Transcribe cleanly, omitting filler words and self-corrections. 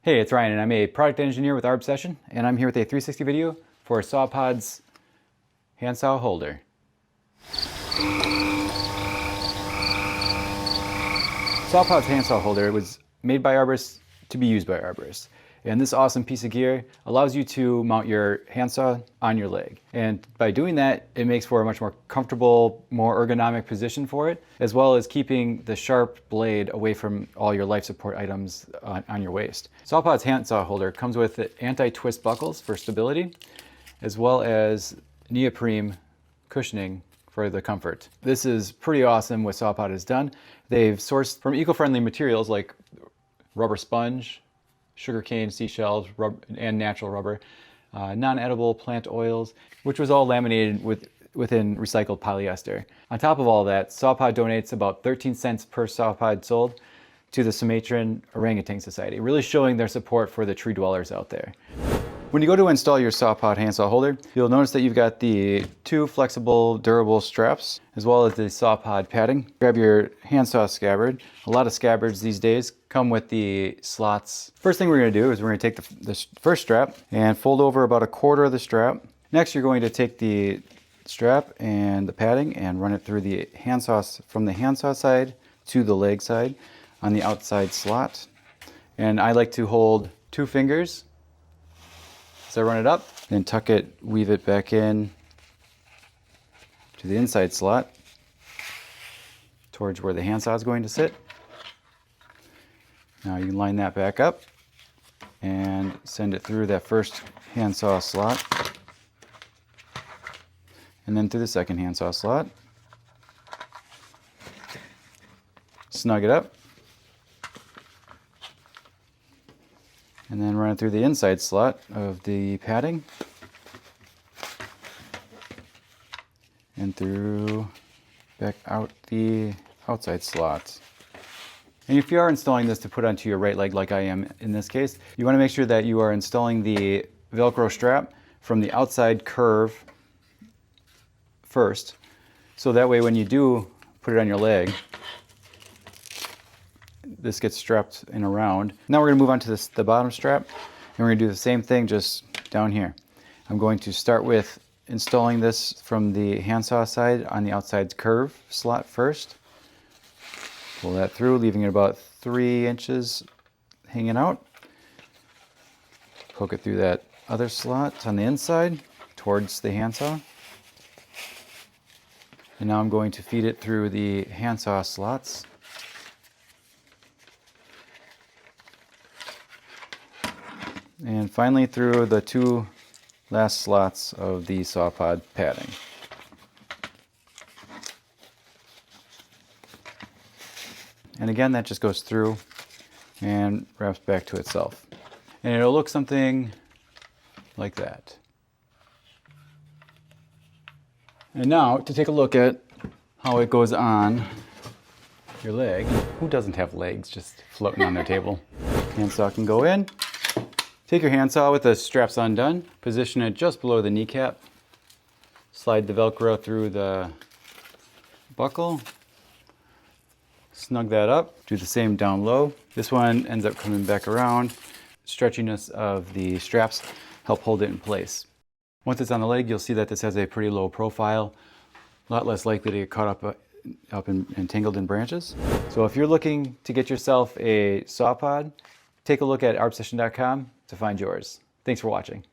Hey, it's Ryan and I'm a product engineer with Arbsession, and I'm here with a 360 video for Sawpod's handsaw holder. Sawpod's handsaw holder was made by arborists to be used by arborists. And this awesome piece of gear allows you to mount your handsaw on your leg. And by doing that, it makes for a much more comfortable, more ergonomic position for it, as well as keeping the sharp blade away from all your life support items on your waist. Sawpod's handsaw holder comes with anti-twist buckles for stability, as well as neoprene cushioning for the comfort. This is pretty awesome what Sawpod has done. They've sourced from eco-friendly materials like rubber sponge, sugarcane, seashells, and natural rubber, non-edible plant oils, which was all laminated within recycled polyester. On top of all that, Sawpod donates about 13 cents per Sawpod sold to the Sumatran Orangutan Society, really showing their support for the tree dwellers out there. When you go to install your Sawpod handsaw holder, you'll notice that you've got the two flexible, durable straps, as well as the Sawpod padding. Grab your handsaw scabbard. A lot of scabbards these days come with the slots. First thing we're going to do is we're going to take the first strap and fold over about 1/4 of the strap. Next, you're going to take the strap and the padding and run it through the handsaw, from the handsaw side to the leg side on the outside slot. And I like to hold 2 fingers. So run it up, then tuck it, weave it back in to the inside slot towards where the handsaw is going to sit. Now you can line that back up and send it through that first handsaw slot, and then through the second handsaw slot. Snug it up, and then run it through the inside slot of the padding and through back out the outside slot. And if you are installing this to put onto your right leg like I am in this case, you want to make sure that you are installing the Velcro strap from the outside curve first, so that way when you do put it on your leg, this gets strapped in around. Now we're going to move on to the bottom strap, and we're going to do the same thing just down here. I'm going to start with installing this from the handsaw side on the outside curve slot first. Pull that through, leaving it about 3 inches hanging out. Poke it through that other slot on the inside towards the handsaw. And now I'm going to feed it through the handsaw slots. And finally through the 2 last slots of the Sawpod padding. And again, that just goes through and wraps back to itself. And it'll look something like that. And now to take a look at how it goes on your leg. Who doesn't have legs just floating on their table? Handsaw can go in. Take your handsaw with the straps undone, position it just below the kneecap, slide the Velcro through the buckle, snug that up, do the same down low. This one ends up coming back around. Stretchiness of the straps help hold it in place. Once it's on the leg, you'll see that this has a pretty low profile, a lot less likely to get caught up and tangled in branches. So if you're looking to get yourself a Sawpod, take a look at arbsession.com to find yours. Thanks for watching.